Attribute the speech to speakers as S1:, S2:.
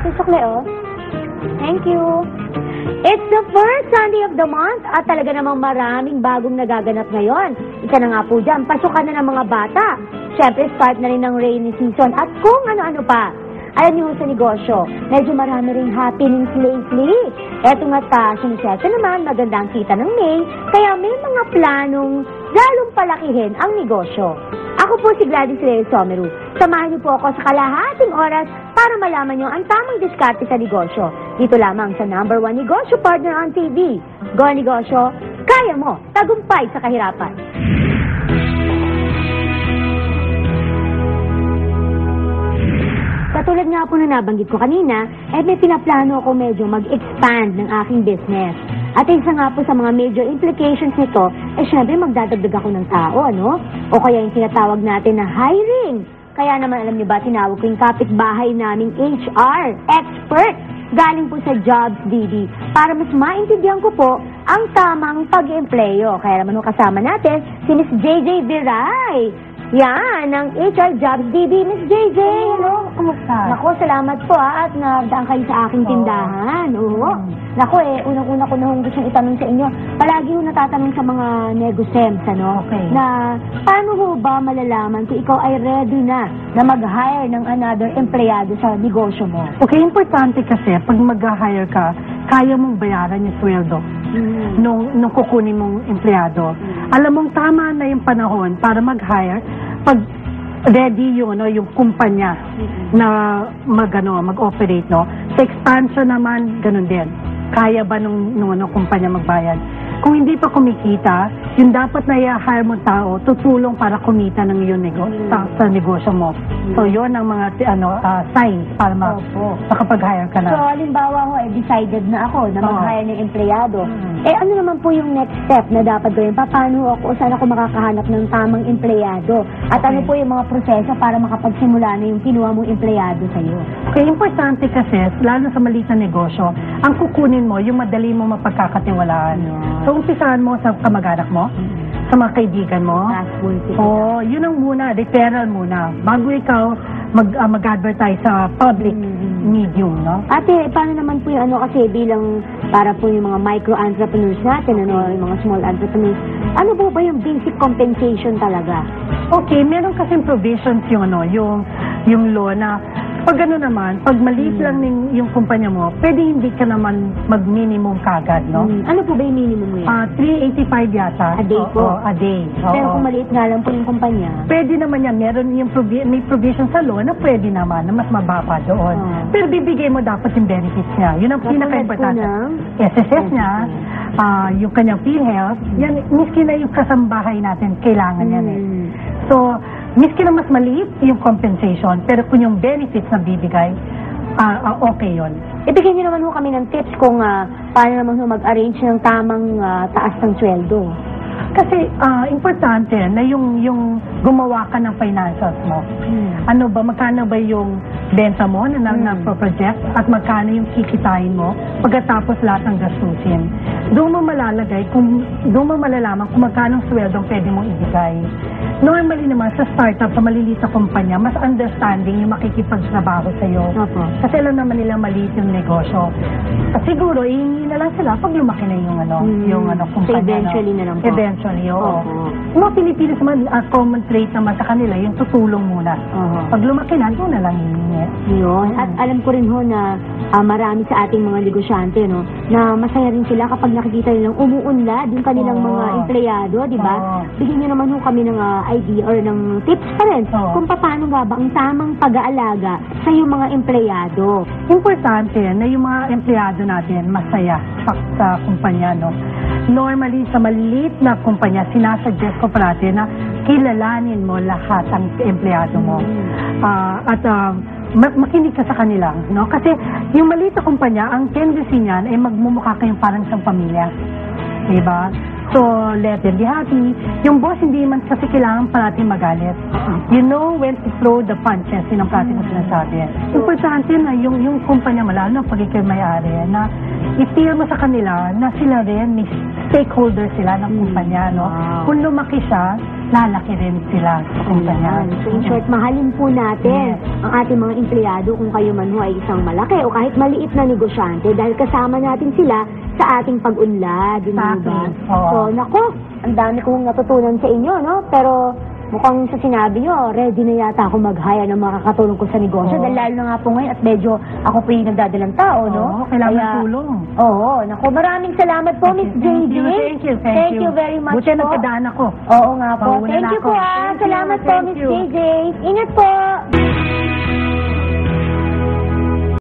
S1: Ito sukle, oh. Thank you. It's the first Sunday of the month at talaga namang maraming bagong nagaganap ngayon. Isa na nga po dyan, pasukan na ng mga bata. Siyempre, start na rin ng rainy season at kung ano-ano pa. Alam niyo sa negosyo, medyo marami ring happenings lately. Eto nga si Michelle naman, magandang kita ng May, kaya may mga planong lalong palakihin ang negosyo. Ako po si Gladys Reyes Someru. Samahan niyo po ako sa kalahating oras para malaman niyo ang tamang diskarte sa negosyo. Dito lamang sa #1 Negosyo Partner on TV. Go Negosyo, kaya mo, tagumpay sa kahirapan. Katulad nga po na nabanggit ko kanina, may pinaplano ako medyo mag-expand ng aking business. At isa nga po sa mga major implications nito, syempre magdadagdag ako ng tao, ano? O kaya yung tinatawag natin na hiring. Kaya naman alam niyo ba, tinawag ko yung kapitbahay naming HR expert galing po sa Jobs DB para mas maintindihan ko po ang tamang pag-empleyo. Kaya naman kasama natin si Miss JJ Viray. Yan, ng HR Jobs DB. Miss JJ, hello.
S2: Kumusta?
S1: Naku, salamat po at nadaan kayo sa aking tindahan. Oo. Naku, unang-una ko na gustong itanong sa inyo. Palagi ko natatanong sa mga negosems, ano?
S2: Okay.
S1: Na, paano ho ba malalaman kung ikaw ay ready na mag-hire ng another empleyado sa negosyo mo?
S2: Okay, importante kasi pag mag-hire ka, kaya mong bayaran yung sweldo nung kukunin mong empleyado. Alam mong tama na yung panahon para mag-hire pag ready yung kumpanya na mag-operate, no? Sa expansion naman, ganun din. Kaya ba nung kumpanya magbayad? Kung hindi pa kumikita, yung dapat na i-hire mo tao, tutulong para kumita ng iyong sa negosyo mo. So, yun ang mga signs para makapag-hire ka na.
S1: So, halimbawa ko, decided na ako na mag-hire ng empleyado. Ano naman po yung next step na dapat gawin? Paano ako, saan ako makakahanap ng tamang empleyado? At ano po yung mga proseso para makapagsimula na yung kinuha mong empleyado sa'yo?
S2: Okay, importante kasi, lalo sa maliit na negosyo, ang kukunin mo, yung madali mo mapagkakatiwalaan. So, umpisahan mo sa kamag-anak mo, sa mga kaibigan mo. Yun ang muna, referral muna. Bago ikaw mag-advertise sa public medium, no?
S1: Ate, paano naman po yung kasi bilang para po yung mga micro-entrepreneurs natin, yung mga small entrepreneurs, ano po ba yung basic compensation talaga?
S2: Okay, meron kasing provisions yung law na pag naman, pag maliit lang yung kumpanya mo, pwede hindi ka naman mag-minimum kagad, no?
S1: Ano po ba yung minimum mo yan?
S2: 385 yata.
S1: A day po?
S2: A day.
S1: Pero kung maliit nga lang po yung kumpanya?
S2: Pwede naman yan. Meron may provision sa law na pwede naman, na mas mababa doon. Pero bibigay mo dapat yung benefits niya. Yun ang pinaka-importante. SSS niya, yung kanyang PhilHealth, yan, miski na yung kasambahay natin, kailangan yan eh. So, miski na mas maliit yung compensation, pero kung yung benefits na bibigay, okay yun.
S1: Ibigay niyo naman kami ng tips kung paano naman mag-arrange ng tamang taas ng sweldo.
S2: Kasi importante na yung gumawa ka ng financials mo. Ano ba, magkano ba yung benta mo na project at magkano yung kikitain mo pagkatapos lahat ng gastusin. Doon mo malalaman kung magkano sweldong pwede mong ibigay. Normally naman sa startup, sa maliliit na kumpanya, mas understanding yung makikipagtrabaho sa'yo. Kasi alam naman nila maliit yung negosyo. Siguro, ihingi na lang sila pag lumaki na yung kumpanya.
S1: So eventually na lang po.
S2: Eventually, oo. Mga Pilipinas naman, common trait naman sa kanila, yung tutulong muna. Pag lumaki na, doon na lang hihingi.
S1: Yun. At alam ko rin na marami sa ating mga negosyante, na masaya rin sila kapag nakikita nilang umuunlad yung kanilang mga empleyado, di ba? Bigyan niyo naman kami ng idea or ng tips pa rin kung paano nga ba ang tamang pag-aalaga sa yung mga empleyado.
S2: Importante na yung mga empleyado natin masaya sa kumpanya, no? Normally, sa maliit na kumpanya, sinasuggest ko parati na kilalanin mo lahat ang empleyado mo. Makinig ka sa kanila, no? Kasi yung maliit na kumpanya, ang tendency niyan ay magmumukha kayong parang isang pamilya. Diba? So, let them be happy. Yung boss, hindi man kasi kailangan parating magalit. You know when to throw the punches, yun ang parati ko sinasabi. Importante na yung kumpanya, lalo na pag ikaw may-ari, na i-feel mo sa kanila na sila rin, may stakeholder sila ng kumpanya, no? Kung lumaki siya, lalaki rin sila sa kumpanya.
S1: So in short, mahalin po natin ang ating mga empleyado kung kayo man ho ay isang malaki o kahit maliit na negosyante dahil kasama natin sila sa ating pag-unlad. Di ba?
S2: Oo.
S1: So, naku, ang dami kong natutunan sa inyo, no? Pero mukhang sa sinabi nyo, ready na yata ako mag-hire ng makakatulong ko sa negosyo.
S2: Oo.
S1: Dahil lalo na nga po ngayon at medyo ako po yung nagdadalang tao, no?
S2: Oo, kailangan tulong.
S1: Oo, naku, maraming salamat po, Miss JJ.
S2: Thank you.
S1: Very much
S2: Buti
S1: po.
S2: nagkadaan ako.
S1: Oo nga po.
S2: Pauuna
S1: Thank
S2: na
S1: you
S2: ako.
S1: po,
S2: Thank you,
S1: salamat po,
S2: thank
S1: Miss
S2: you.
S1: JJ. Ingat po.